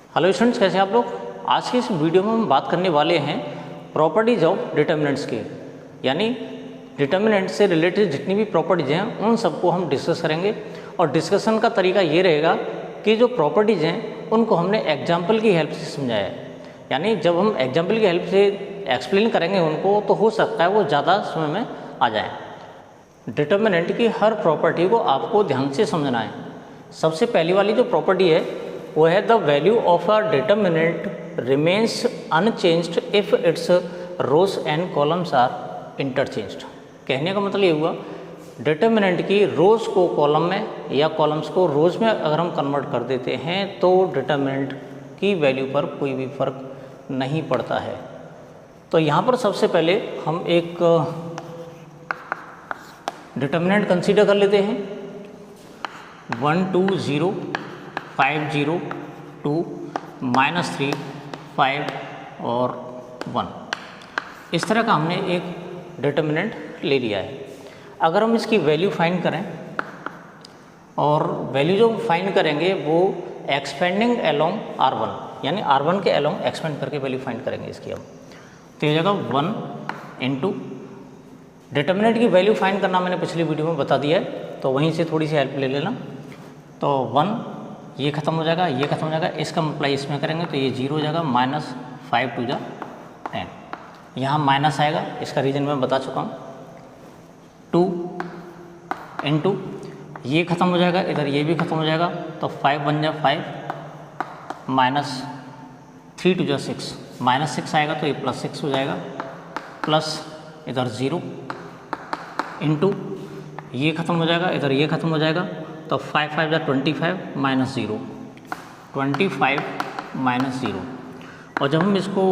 Hello students, कैसे हैं आप लोग। आज की इस वीडियो में हम बात करने वाले हैं प्रॉपर्टीज ऑफ डिटर्मिनेंट्स के, यानी डिटर्मिनेंट से रिलेटेड जितनी भी प्रॉपर्टीज हैं उन सबको हम डिस्कस करेंगे। और डिस्कशन का तरीका ये रहेगा कि जो प्रॉपर्टीज हैं उनको हमने एग्जाम्पल की हेल्प से समझाया है, यानी जब हम एग्जाम्पल की हेल्प से एक्सप्लेन करेंगे उनको तो हो सकता है वो ज़्यादा समय में आ जाए। डिटर्मिनेंट की हर प्रॉपर्टी को आपको ध्यान से समझना है। सबसे पहली वाली जो प्रॉपर्टी है वो है the value of a determinant remains unchanged if its rows and columns are interchanged. कहने का मतलब ये हुआ डिटर्मिनेंट की रोज को कॉलम में या कॉलम्स को रोज में अगर हम कन्वर्ट कर देते हैं तो डिटर्मिनेंट की वैल्यू पर कोई भी फर्क नहीं पड़ता है। तो यहाँ पर सबसे पहले हम एक डिटर्मिनेंट कंसीडर कर लेते हैं 1 2 0 5 0 2 -3 5 और 1। इस तरह का हमने एक डिटर्मिनेंट ले लिया है। अगर हम इसकी वैल्यू फाइंड करें और वैल्यू जो फाइंड करेंगे वो एक्सपेंडिंग अलोंग R1, यानी R1 के अलोंग एक्सपेंड करके वैल्यू फाइंड करेंगे इसकी हम। तो ये जगह 1 इंटू डिटर्मिनेंट की वैल्यू फाइंड करना मैंने पिछली वीडियो में बता दिया है, तो वहीं से थोड़ी सी हेल्प ले लेना। तो 1 ये ख़त्म हो जाएगा, ये ख़त्म हो जाएगा, इसका मल्टीप्लाई इसमें करेंगे तो ये 0 हो जाएगा, -5 2 जा 10। यहाँ माइनस आएगा, इसका रीज़न मैं बता चुका हूँ। 2 इंटू ये ख़त्म हो जाएगा, इधर ये भी ख़त्म हो जाएगा, तो 5 1 जा 5 -3 2 जा 6, -6 आएगा तो ये +6 हो जाएगा, प्लस इधर 0 इंटू ये ख़त्म हो जाएगा, इधर ये ख़त्म हो जाएगा, तो 5 5 जा 25 -0 25 -0। और जब हम इसको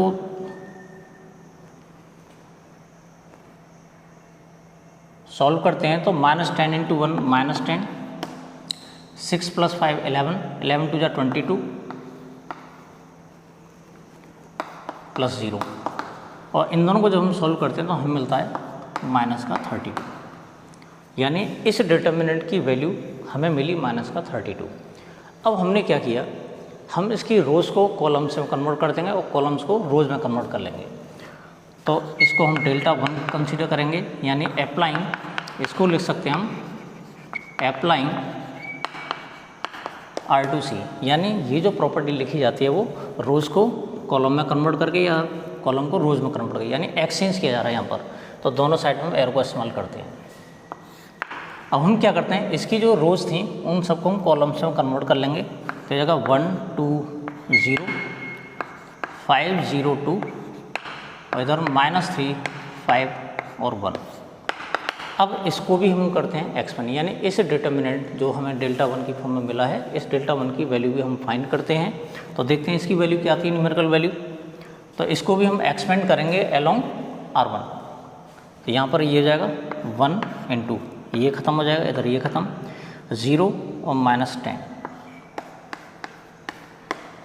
सॉल्व करते हैं तो -10 इंटू 1 -10, 6 + 5 11 11 2 जा 22 प्लस 0। और इन दोनों को जब हम सॉल्व करते हैं तो हमें मिलता है -32, यानी इस डिटर्मिनेंट की वैल्यू हमें मिली -32। अब हमने क्या किया, हम इसकी रोज़ को कॉलम्स में कन्वर्ट कर देंगे और कॉलम्स को रोज़ में कन्वर्ट कर लेंगे। तो इसको हम डेल्टा 1 कंसीडर करेंगे, यानी अप्लाइंग, इसको लिख सकते हैं हम अप्लाइंग R2C, यानी ये जो प्रॉपर्टी लिखी जाती है वो रोज़ को कॉलम में कन्वर्ट करके या कॉलम को रोज़ में कन्वर्ट करके, यानी एक्सचेंज किया जा रहा है यहाँ पर। तो दोनों साइड में हम एरो को इस्तेमाल करते हैं। अब हम क्या करते हैं, इसकी जो रोज़ थी उन सबको हम कॉलम्स में कन्वर्ट कर लेंगे। तो जगह 1 2 0 5 0 2 और इधर -3 5 और 1। अब इसको भी हम करते हैं एक्सपेंड, यानी इस डिटर्मिनेंट जो हमें डेल्टा 1 की फॉर्म में मिला है, इस डेल्टा 1 की वैल्यू भी हम फाइंड करते हैं। तो देखते हैं इसकी वैल्यू क्या आती है, न्यूमेरिकल वैल्यू। तो इसको भी हम एक्सपेंड करेंगे अलोंग R1। तो यहाँ पर ये हो जाएगा 1 इंटू ये ख़त्म हो जाएगा, इधर ये ख़त्म, 0 और -10,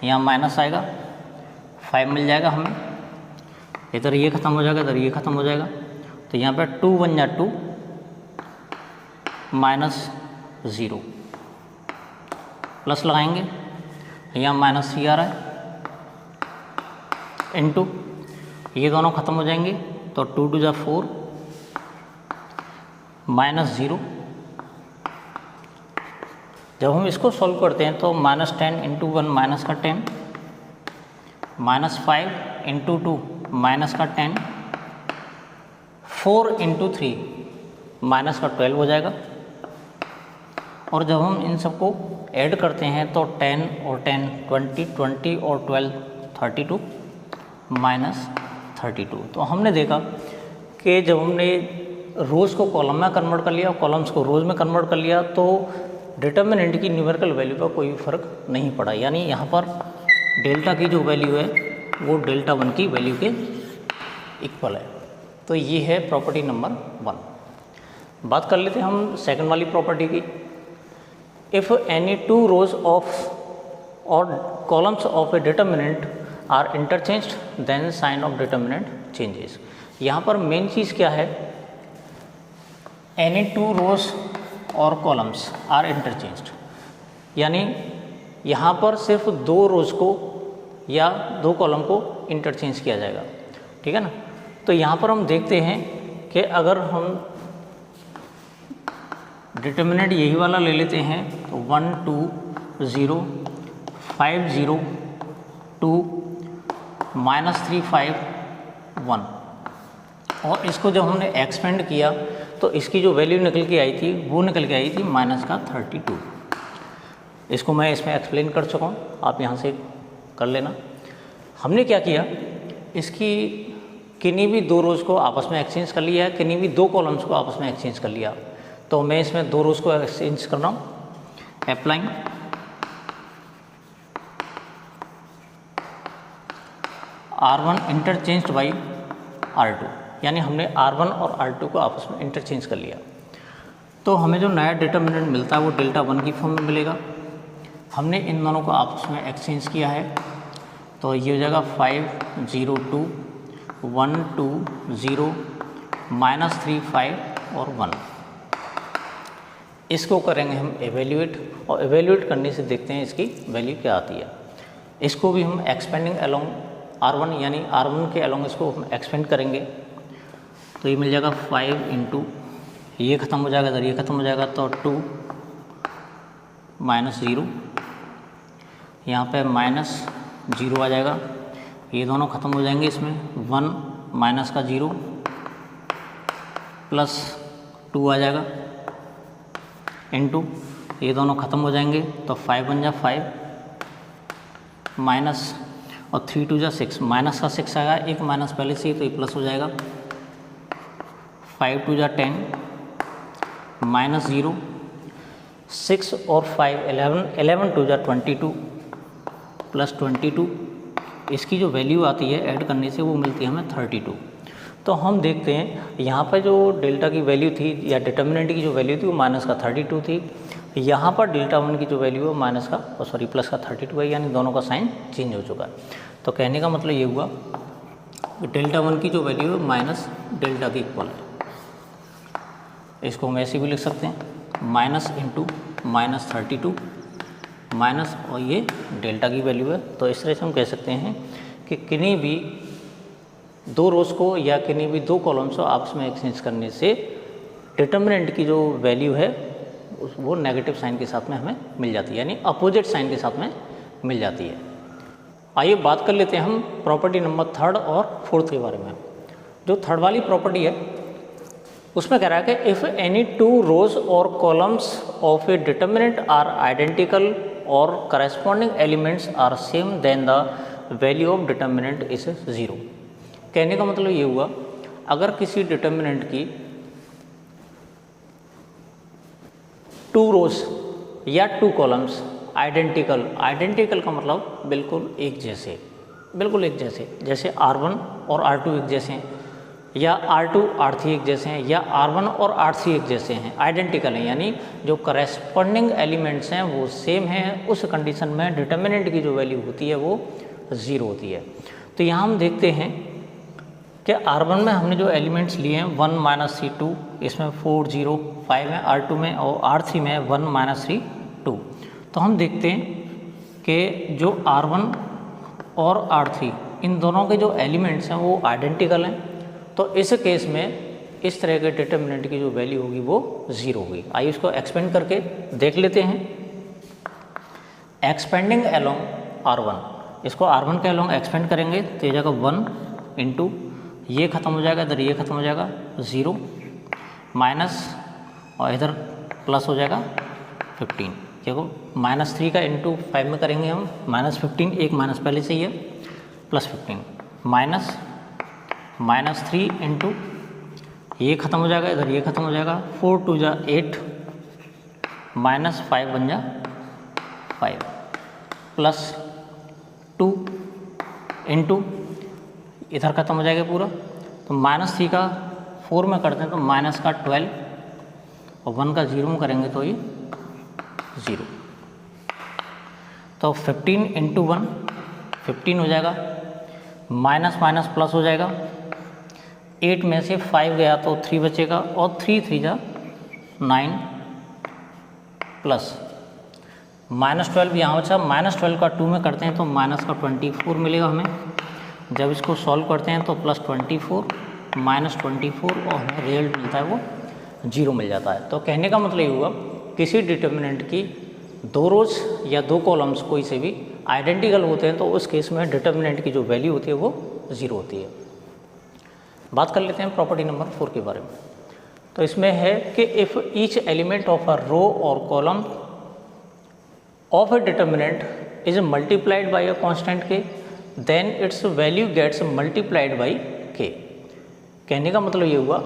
यहाँ माइनस आएगा, 5 मिल जाएगा हमें, इधर ये ख़त्म हो जाएगा, इधर ये ख़त्म हो जाएगा। तो यहाँ पर 2 1 जा 2 -0 प्लस लगाएंगे, यहाँ -3 आ रहा है, इंटू ये दोनों ख़त्म हो जाएंगे तो 2 2 जा 4 -0। जब हम इसको सॉल्व करते हैं तो -10 इंटू 1 माइनस का 10, -5 इंटू 2 माइनस का 10, 4 इंटू 3 माइनस का 12 हो जाएगा। और जब हम इन सबको ऐड करते हैं तो 10 और 10 20 20 और 12 32 -32। तो हमने देखा कि जब हमने रोज़ को कॉलम में कन्वर्ट कर लिया और कॉलम्स को रोज़ में कन्वर्ट कर लिया तो डिटर्मिनेंट की न्यूमेरिकल वैल्यू पर कोई फ़र्क नहीं पड़ा, यानी यहाँ पर डेल्टा की जो वैल्यू है वो डेल्टा 1 की वैल्यू के इक्वल है। तो ये है प्रॉपर्टी नंबर 1। बात कर लेते हैं हम सेकंड वाली प्रॉपर्टी की। इफ़ एनी 2 रोज ऑफ और columns of a determinant are interchanged then sign of determinant changes. यहाँ पर मेन चीज़ क्या है, एनी 2 रोज और कॉलम्स आर इंटरचेंज्ड, यानी यहाँ पर सिर्फ 2 रोज को या 2 कॉलम को इंटरचेंज किया जाएगा, ठीक है ना। तो यहाँ पर हम देखते हैं कि अगर हम डिटर्मिनेंट यही वाला ले लेते हैं तो 1 2 0 5 0 2 -3 5 1, और इसको जब हमने एक्सपेंड किया तो इसकी जो वैल्यू निकल के आई थी वो निकल के आई थी -32। इसको मैं इसमें एक्सप्लेन कर चुका हूँ, आप यहाँ से कर लेना। हमने क्या किया, इसकी किन्हीं भी 2 रोज़ को आपस में एक्सचेंज कर लिया है, किन्हीं भी 2 कॉलम्स को आपस में एक्सचेंज कर लिया। तो मैं इसमें 2 रोज़ को एक्सचेंज कर रहा हूँ, applying R1 interchanged by R2, यानी हमने R1 और R2 को आपस में इंटरचेंज कर लिया। तो हमें जो नया डिटर्मिनेंट मिलता है वो डेल्टा 1 की फॉर्म में मिलेगा। हमने इन दोनों को आपस में एक्सचेंज किया है, तो ये हो जाएगा 5 0 2 1 2 0 -3 5 और 1। इसको करेंगे हम एवेल्यूएट, और एवेल्यूएट करने से देखते हैं इसकी वैल्यू क्या आती है। इसको भी हम एक्सपेंडिंग अलोंग R1, यानी R1 के अलोंग इसको हम एक्सपेंड करेंगे, तो ये मिल जाएगा 5 इंटू ये ख़त्म हो जाएगा, इधर ये ख़त्म हो जाएगा, तो 2 -0, यहाँ पे -0 आ जाएगा, ये दोनों ख़त्म हो जाएंगे, इसमें 1 माइनस का 0 प्लस 2 आ जाएगा, इनटू ये दोनों ख़त्म हो जाएंगे, तो 5 1 जा 5 माइनस और 3 2 जा 6, माइनस का 6 आएगा, एक माइनस पहले से ही तो ये प्लस हो जाएगा, 5 2 जा 10 -0 6 और 5 11 11 2 जा 22 प्लस 22, इसकी जो वैल्यू आती है ऐड करने से वो मिलती है हमें 32। तो हम देखते हैं यहाँ पर जो डेल्टा की वैल्यू थी या डिटर्मिनेंट की जो वैल्यू थी वो माइनस का 32 थी, यहाँ पर डेल्टा 1 की जो वैल्यू है माइनस का प्लस का 32 है, यानी दोनों का साइन चेंज हो चुका है। तो कहने का मतलब ये हुआ कि डेल्टा 1 की जो वैल्यू है माइनस डेल्टा के इक्वल है। इसको हम ऐसे भी लिख सकते हैं, माइनस इंटू -32 माइनस और ये डेल्टा की वैल्यू है। तो इस तरह से हम कह सकते हैं कि किन्हीं भी 2 रोज़ को या किन्हीं भी 2 कॉलम्स को आपस में एक्सचेंज करने से डिटर्मिनेंट की जो वैल्यू है वो नेगेटिव साइन के साथ में हमें मिल जाती है, यानी अपोजिट साइन के साथ में मिल जाती है। आइए बात कर लेते हैं हम प्रॉपर्टी नंबर 3 और 4 के बारे में। जो 3rd वाली प्रॉपर्टी है उसमें कह रहा है कि इफ़ एनी 2 रोज और columns of a determinant are identical और corresponding elements are same then the value of determinant is 0। कहने का मतलब ये हुआ, अगर किसी डिटर्मिनेंट की 2 रोज या 2 कॉलम्स आइडेंटिकल का मतलब बिल्कुल एक जैसे, जैसे R1 और R2 एक जैसे हैं, या R2 R3 एक जैसे हैं, या R1 और R3 एक जैसे हैं, आइडेंटिकल हैं, यानी जो करस्पॉन्डिंग एलिमेंट्स हैं वो सेम हैं, उस कंडीशन में डिटर्मिनेंट की जो वैल्यू होती है वो 0 होती है। तो यहाँ हम देखते हैं कि R1 में हमने जो एलिमेंट्स लिए हैं 1 - 3 2, इसमें 4 0 5 है R2 में, और R3 में 1 - 3 2। तो हम देखते हैं कि जो R1 और R3 इन दोनों के जो एलिमेंट्स हैं वो आइडेंटिकल हैं, तो इस केस में इस तरह के डिटर्मिनेंट की जो वैल्यू होगी वो 0 होगी। आइए इसको एक्सपेंड करके देख लेते हैं। एक्सपेंडिंग अलोंग R1, इसको R1 के अलोंग एक्सपेंड करेंगे तो ये जाएगा 1 इंटू ये ख़त्म हो जाएगा, इधर ये ख़त्म हो जाएगा 0 माइनस और इधर प्लस हो जाएगा 15। देखो -3 का इंटू 5 में करेंगे हम, -15, एक माइनस पहले से ही है, प्लस 15 -3 इंटू ये ख़त्म हो जाएगा, इधर ये ख़त्म हो जाएगा, 4 2 जा 8 -5 1 जा 5 प्लस 2 इंटू इधर ख़त्म हो जाएगा पूरा, तो -3 का 4 में करते हैं तो माइनस का 12 और 1 का 0 में करेंगे तो ये 0। तो 15 इंटू 1 15 हो जाएगा, माइनस माइनस प्लस हो जाएगा, 8 में से 5 गया तो 3 बचेगा, और 3 3 जा 9 प्लस -12 यहाँ बचा, -12 का 2 में करते हैं तो माइनस का 24 मिलेगा हमें। जब इसको सॉल्व करते हैं तो +24 -24 और हमें रिजल्ट मिलता है वो 0 मिल जाता है। तो कहने का मतलब ये हुआ किसी डिटर्मिनेंट की 2 रोज या 2 कॉलम्स कोई से भी आइडेंटिकल होते हैं तो उस केस में डिटर्मिनेंट की जो वैल्यू होती है वो 0 होती है। बात कर लेते हैं प्रॉपर्टी नंबर 4 के बारे में। तो इसमें है कि if each element of a row और column of a determinant is multiplied by a constant k, then its value gets multiplied by k। कहने का मतलब ये हुआ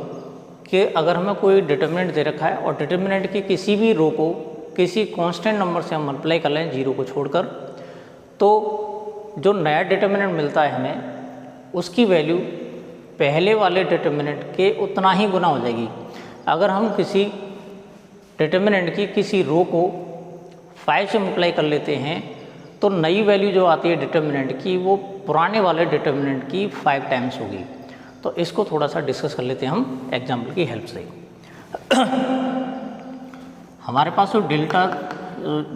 कि अगर हमें कोई डिटर्मिनेंट दे रखा है और डिटर्मिनेंट की किसी भी रो को किसी कांस्टेंट नंबर से हम मल्टीप्लाई कर लें 0 को छोड़कर, तो जो नया डिटर्मिनेंट मिलता है हमें उसकी वैल्यू पहले वाले डिटर्मिनेंट के उतना ही गुना हो जाएगी। अगर हम किसी डिटर्मिनेंट की किसी रो को 5 से मल्टीप्लाई कर लेते हैं तो नई वैल्यू जो आती है डिटर्मिनेंट की वो पुराने वाले डिटर्मिनेंट की 5 टाइम्स होगी। तो इसको थोड़ा सा डिस्कस कर लेते हैं हम एग्जाम्पल की हेल्प से। हमारे पास जो डेल्टा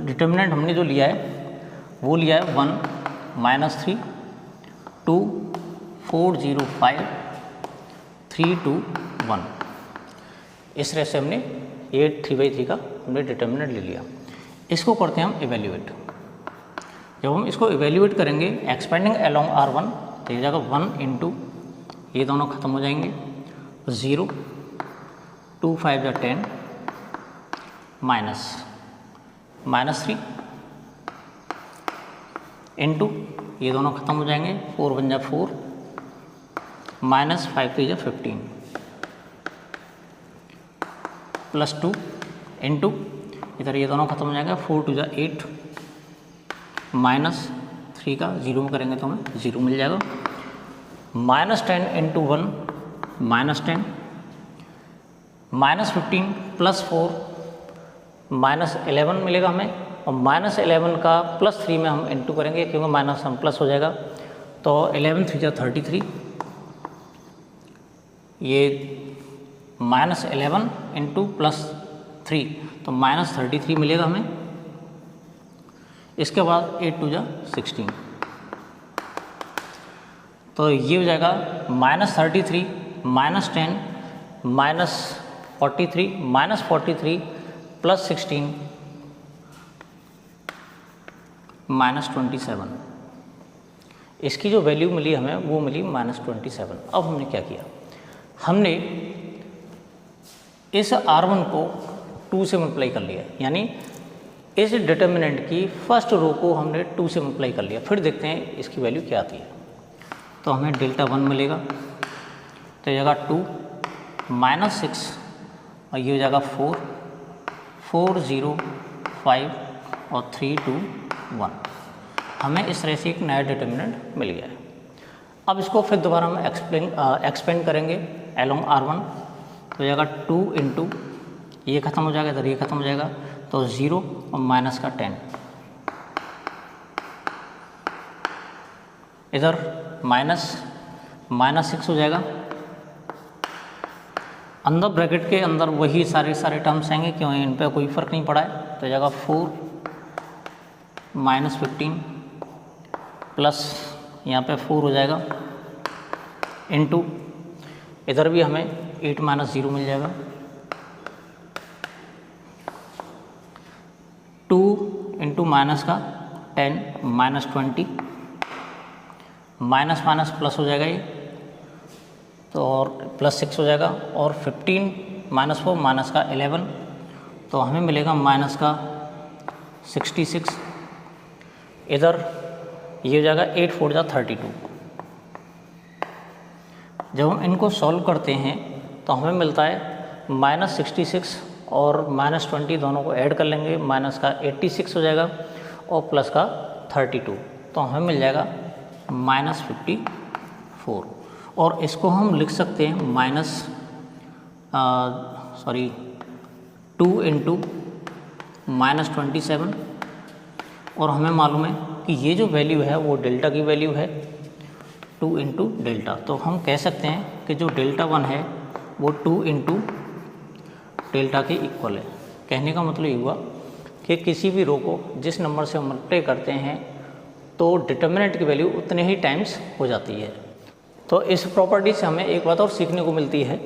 डिटर्मिनेंट हमने जो लिया है वो लिया है 1 -3 2 4 0 5 3 2 1। इस तरह से हमने ये 3/3 का हमने डिटर्मिनेंट ले लिया। इसको करते हैं हम इवेल्यूएट। जब हम इसको इवेल्यूएट करेंगे एक्सपेंडिंग अलोंग R1 तो ये जाएगा 1 इंटू ये दोनों खत्म हो जाएंगे 0 2 5 या 10 -3 इंटू ये दोनों खत्म हो जाएंगे 4 1 जा 4 -5 3 जा 15 +2 इंटू इधर ये दोनों खत्म हो जाएगा 4 2 जा 8 -3 का 0 में करेंगे तो हमें 0 मिल जाएगा। -10 इंटू 1 -10 -15 +4 -11 मिलेगा हमें और -11 का +3 में हम इंटू करेंगे क्योंकि माइनस हम प्लस हो जाएगा। तो 11 3 जा 33 ये -11 इंटू +3 तो -33 मिलेगा हमें। इसके बाद 8 2 जा 16 तो ये हो जाएगा -33 -10 -43 +16 -27। इसकी जो वैल्यू मिली हमें वो मिली -27। अब हमने क्या किया, हमने इस R1 को 2 से मल्टीप्लाई कर लिया, यानी इस डिटर्मिनेंट की फर्स्ट रो को हमने 2 से मल्टीप्लाई कर लिया। फिर देखते हैं इसकी वैल्यू क्या आती है। तो हमें डेल्टा 1 मिलेगा तो ये जाएगा 2 -6 और ये हो जाएगा 4 4 0 5 और 3 2 1। हमें इस तरह से एक नया डिटर्मिनेंट मिल गया है। अब इसको फिर दोबारा हम एक्सपेंड करेंगे अलोंग R1 तो जाएगा 2 इंटू ये खत्म हो जाएगा, इधर ये खत्म हो जाएगा तो 0 और माइनस का 10 इधर -6 हो जाएगा। अंदर ब्रैकेट के अंदर वही सारे टर्म्स आएंगे क्यों इन पर कोई फ़र्क नहीं पड़ा है। तो जाएगा 4 -15 प्लस यहाँ पे 4 हो जाएगा इंटू इधर भी हमें 8 -0 मिल जाएगा 2 इंटू माइनस का 10 -20 माइनस प्लस हो जाएगा ये तो और +6 हो जाएगा और 15 -4 माइनस का 11 तो हमें मिलेगा माइनस का 66। इधर ये हो जाएगा 8 4 जा 32। जब हम इनको सॉल्व करते हैं तो हमें मिलता है -66 और -20 दोनों को ऐड कर लेंगे, माइनस का 86 हो जाएगा और प्लस का 32 तो हमें मिल जाएगा -54। और इसको हम लिख सकते हैं -2 इंटू -27 और हमें मालूम है कि ये जो वैल्यू है वो डेल्टा की वैल्यू है 2 इंटू डेल्टा। तो हम कह सकते हैं कि जो डेल्टा 1 है वो 2 इंटू डेल्टा के इक्वल है। कहने का मतलब ये हुआ कि किसी भी रो को जिस नंबर से मल्टीप्लाई करते हैं तो डिटर्मिनेंट की वैल्यू उतने ही टाइम्स हो जाती है। तो इस प्रॉपर्टी से हमें एक बात और सीखने को मिलती है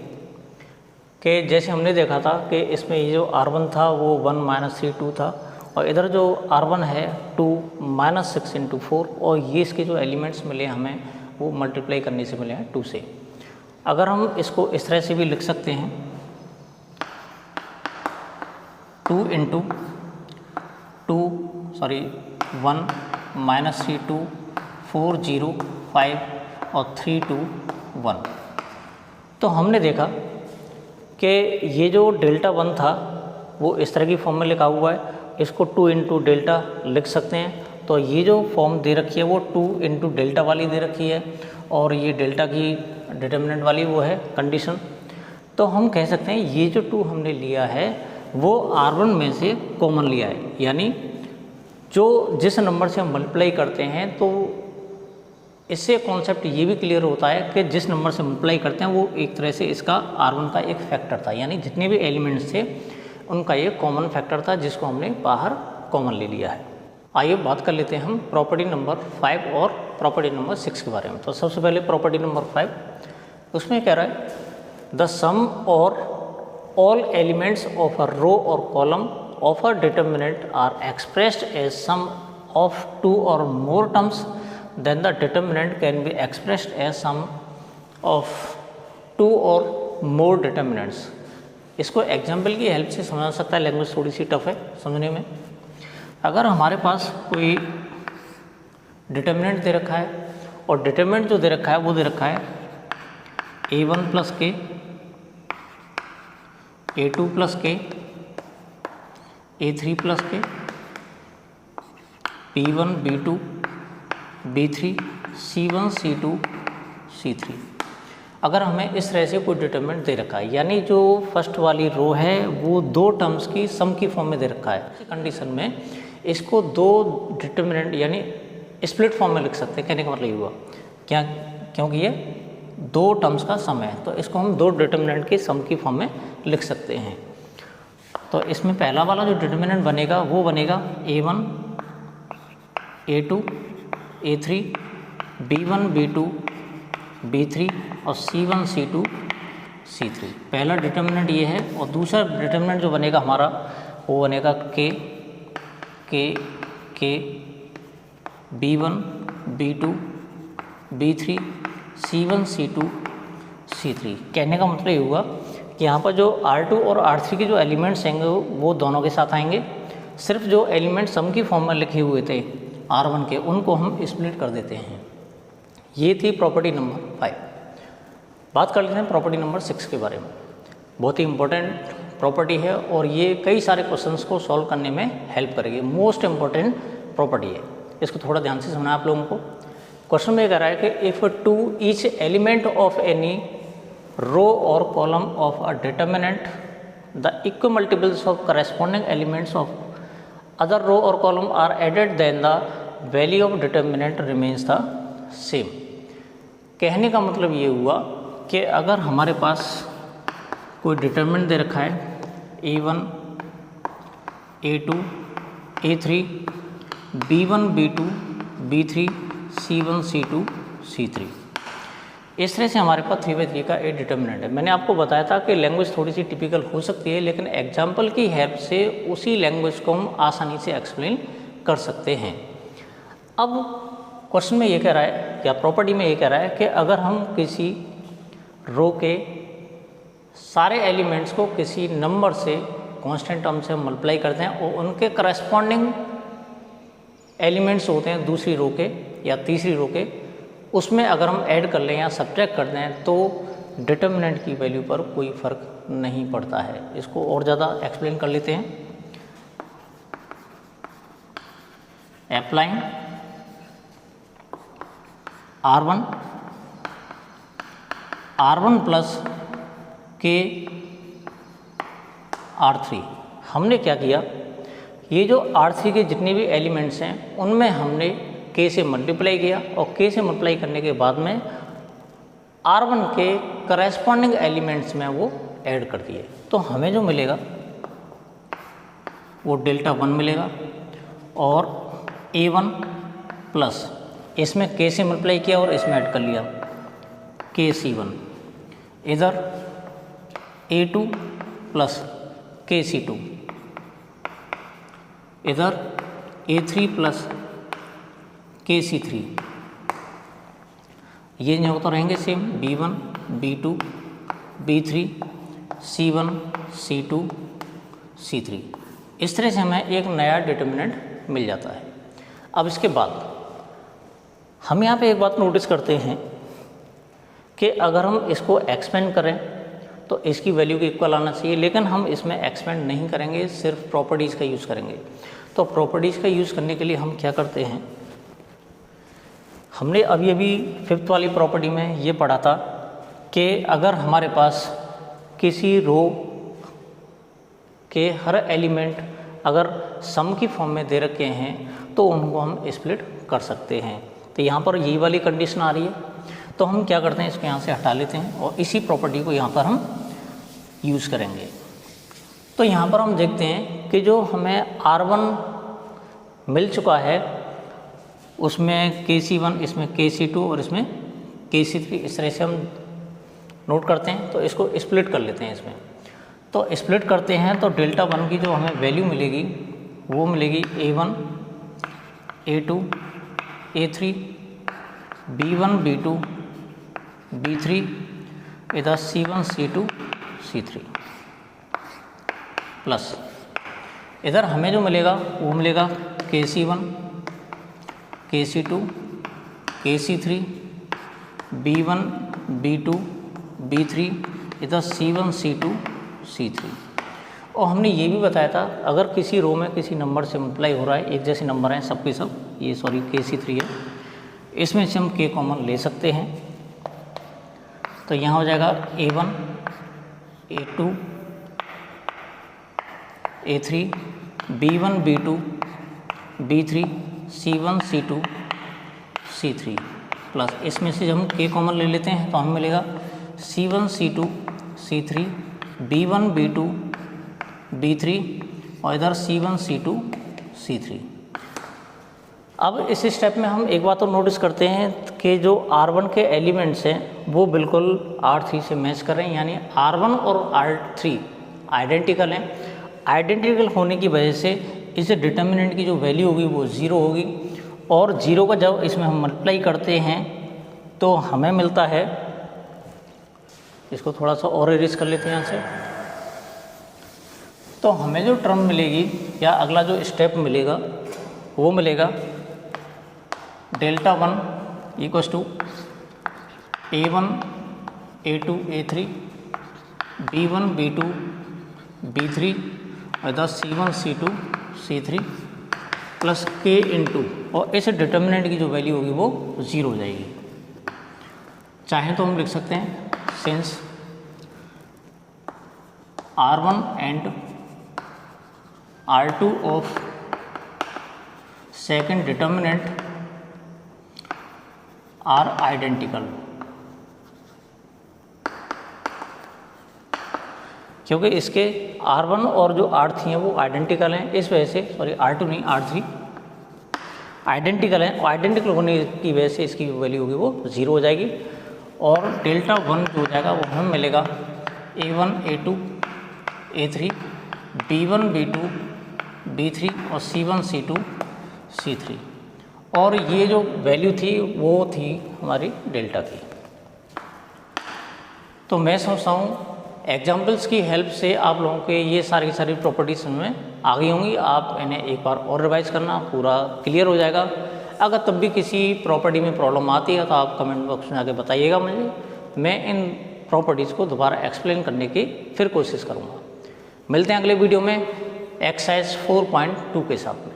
कि जैसे हमने देखा था कि इसमें ये जो R1 था वो 1 - 3 2 था, और इधर जो R1 है 2 - 6 × 4, और ये इसके जो एलिमेंट्स मिले हमें वो मल्टीप्लाई करने से मिले हैं 2 से। अगर हम इसको इस तरह से भी लिख सकते हैं 1 - 3 2 4 0 5 और 3 2 1। तो हमने देखा कि ये जो डेल्टा 1 था वो इस तरह की फॉर्म में लिखा हुआ है, इसको 2 × डेल्टा लिख सकते हैं। तो ये जो फॉर्म दे रखी है वो 2 × डेल्टा वाली दे रखी है, और ये डेल्टा की डिटर्मिनेंट वाली वो है कंडीशन। तो हम कह सकते हैं ये जो 2 हमने लिया है वो R1 में से कॉमन लिया है, यानी जो जिस नंबर से हम मल्टीप्लाई करते हैं तो इससे कॉन्सेप्ट ये भी क्लियर होता है कि जिस नंबर से मल्टीप्लाई करते हैं वो एक तरह से इसका R1 का एक फैक्टर था, यानी जितने भी एलिमेंट्स थे उनका ये कॉमन फैक्टर था जिसको हमने बाहर कॉमन ले लिया है। आइए बात कर लेते हैं हम प्रॉपर्टी नंबर 5 और प्रॉपर्टी नंबर 6 के बारे में। तो सबसे पहले प्रॉपर्टी नंबर 5, उसमें कह रहा है द सम और all elements of a row or column of a determinant are expressed as sum of 2 or more terms, then the determinant can be expressed as sum of 2 or more determinants। इसको example की help से समझा सकता है, language थोड़ी सी tough है समझने में। अगर हमारे पास कोई डिटर्मिनेंट दे रखा है और डिटर्मिनेंट जो दे रखा है वो दे रखा है A1 + k, A2 + k, A3 + k, B1 B2 B3 C1 C2 C3। अगर हमें इस तरह से कोई डिटर्मिनेंट दे रखा है, यानी जो फर्स्ट वाली रो है वो 2 टर्म्स की सम की फॉर्म में दे रखा है, इस कंडीशन में इसको 2 डिटर्मिनेंट यानी स्प्लिट फॉर्म में लिख सकते हैं। कहने का मतलब ये हुआ क्या, क्योंकि ये 2 टर्म्स का सम है तो इसको हम 2 डिटर्मिनेंट की सम की फॉर्म में लिख सकते हैं। तो इसमें पहला वाला जो डिटर्मिनेंट बनेगा वो बनेगा A1 A2 A3 B1 B2 B3 और C1 C2 C3। पहला डिटर्मिनेंट ये है, और दूसरा डिटर्मिनेंट जो बनेगा हमारा वो बनेगा K B1 B2 B3 C1 C2 C3। कहने का मतलब ये हुआ कि यहाँ पर जो R2 और R3 के जो एलिमेंट्स होंगे वो दोनों के साथ आएंगे, सिर्फ जो एलिमेंट सम की फॉर्म में लिखे हुए थे R1 के उनको हम स्प्लिट कर देते हैं। ये थी प्रॉपर्टी नंबर 5। बात कर लेते हैं प्रॉपर्टी नंबर 6 के बारे में। बहुत ही इंपॉर्टेंट प्रॉपर्टी है और ये कई सारे क्वेश्चंस को सॉल्व करने में हेल्प करेगी। मोस्ट इंपॉर्टेंट प्रॉपर्टी है, इसको थोड़ा ध्यान से सुनना आप लोगों को। क्वेश्चन में कह रहा है कि if to each element of any row और column of a determinant the equal multiples of corresponding elements of other row और column are added then the value of determinant remains the same. कहने का मतलब ये हुआ कि अगर हमारे पास कोई डिटर्मिनेंट दे रखा है A1 A2 A3 B1 B2 B3 C1 C2 C3, इस तरह से हमारे पास 3/3 का एक डिटर्मिनेंट है। मैंने आपको बताया था कि लैंग्वेज थोड़ी सी टिपिकल हो सकती है, लेकिन एग्जाम्पल की हेल्प से उसी लैंग्वेज को हम आसानी से एक्सप्लेन कर सकते हैं। अब क्वेश्चन में ये कह रहा है, क्या प्रॉपर्टी में ये कह रहा है कि अगर हम किसी रो के सारे एलिमेंट्स को किसी नंबर से कांस्टेंट टर्म से मल्टीप्लाई करते हैं और उनके करस्पॉन्डिंग एलिमेंट्स होते हैं दूसरी रो के या तीसरी रो के, उसमें अगर हम ऐड कर लें या सब्ट्रैक्ट कर दें तो डिटर्मिनेंट की वैल्यू पर कोई फ़र्क नहीं पड़ता है। इसको और ज़्यादा एक्सप्लेन कर लेते हैं। अप्लाइंग R1 प्लस के R3, हमने क्या किया, ये जो R3 के जितने भी एलिमेंट्स हैं उनमें हमने K से मल्टीप्लाई किया और K से मल्टीप्लाई करने के बाद में R1 के करस्पॉन्डिंग एलिमेंट्स में वो ऐड कर दिए। तो हमें जो मिलेगा वो डेल्टा 1 मिलेगा, और A1 प्लस इसमें K से मल्टीप्लाई किया और इसमें ऐड कर लिया KC1, इधर A2 प्लस KC2, इधर A3 प्लस KC3, ये जो तो रहेंगे same B1 B2 B3 C1 C2 C3। इस तरह से हमें एक नया डिटर्मिनेंट मिल जाता है। अब इसके बाद हम यहाँ पे एक बात नोटिस करते हैं कि अगर हम इसको एक्सपेंड करें तो इसकी वैल्यू के इक्वल आना चाहिए, लेकिन हम इसमें एक्सपेंड नहीं करेंगे, सिर्फ प्रॉपर्टीज़ का यूज़ करेंगे। तो प्रॉपर्टीज़ का यूज़ करने के लिए हम क्या करते हैं, हमने अभी अभी 5th वाली प्रॉपर्टी में ये पढ़ा था कि अगर हमारे पास किसी रो के हर एलिमेंट अगर सम की फॉर्म में दे रखे हैं तो उनको हम स्प्लिट कर सकते हैं। तो यहाँ पर ये वाली कंडीशन आ रही है, तो हम क्या करते हैं, इसको यहाँ से हटा लेते हैं और इसी प्रॉपर्टी को यहाँ पर हम यूज़ करेंगे। तो यहाँ पर हम देखते हैं कि जो हमें R1 मिल चुका है उसमें KC1, इसमें KC2 और इसमें KC3, इस तरह से हम नोट करते हैं। तो इसको स्प्लिट कर लेते हैं इसमें। तो स्प्लिट करते हैं तो डेल्टा 1 की जो हमें वैल्यू मिलेगी वो मिलेगी A1 A2 A3 B1 B2 B3, इधर C1 C2 C3 प्लस इधर हमें जो मिलेगा वो मिलेगा KC1 KC2 KC3 B1 B2 B3, इधर C1 C2 C3। और हमने ये भी बताया था अगर किसी रो में किसी नंबर से मल्टीप्लाई हो रहा है, एक जैसे नंबर हैं सब के सब, ये सॉरी KC3 है, इसमें से हम K कॉमन ले सकते हैं। तो यहाँ हो जाएगा A1 A2 A3 B1 B2 B3 C1 C2 C3 plus इसमें से हम K कॉमन ले लेते हैं तो हमें मिलेगा C1 C2 C3 B1 B2 B3 और इधर C1 C2 C3। अब इस स्टेप में हम एक बात और नोटिस करते हैं कि जो R1 के एलिमेंट्स हैं वो बिल्कुल R3 से मैच कर रहे हैं, यानी R1 और R3 आइडेंटिकल हैं। आइडेंटिकल होने की वजह से इस डिटर्मिनेंट की जो वैल्यू होगी वो 0 होगी, और 0 का जब इसमें हम मल्टीप्लाई करते हैं तो हमें मिलता है, इसको थोड़ा सा और इरेज कर लेते हैं यहाँ से, तो हमें जो टर्म मिलेगी या अगला जो स्टेप मिलेगा वो मिलेगा delta 1 equals to A1 A2 A3 B1 B2 B3 और इधर C1 C2 C3 plus K into, और इस डिटर्मिनेंट की जो वैल्यू होगी वो 0 हो जाएगी। चाहे तो हम लिख सकते हैं since R1 and R2 of second determinant are identical, क्योंकि इसके R1 और जो R3 हैं वो आइडेंटिकल हैं, इस वजह से सॉरी R2 नहीं R3 आइडेंटिकल हैं, और आइडेंटिकल होने की वजह से इसकी वैल्यू होगी वो 0 हो जाएगी। और डेल्टा 1 जो हो जाएगा वो हमें मिलेगा A1 A2 A3 B1 B2 B3 और C1 C2 C3, और ये जो वैल्यू थी वो थी हमारी डेल्टा की। तो मैं सोचता हूँ एग्जाम्पल्स की हेल्प से आप लोगों के ये सारी प्रॉपर्टीज में आ गई होंगी। आप इन्हें एक बार और रिवाइज करना, पूरा क्लियर हो जाएगा। अगर तब भी किसी प्रॉपर्टी में प्रॉब्लम आती है तो आप कमेंट बॉक्स में आके बताइएगा मुझे, मैं इन प्रॉपर्टीज़ को दोबारा एक्सप्लेन करने की फिर कोशिश करूँगा। मिलते हैं अगले वीडियो में एक्सरसाइज 4.2 के साथ में।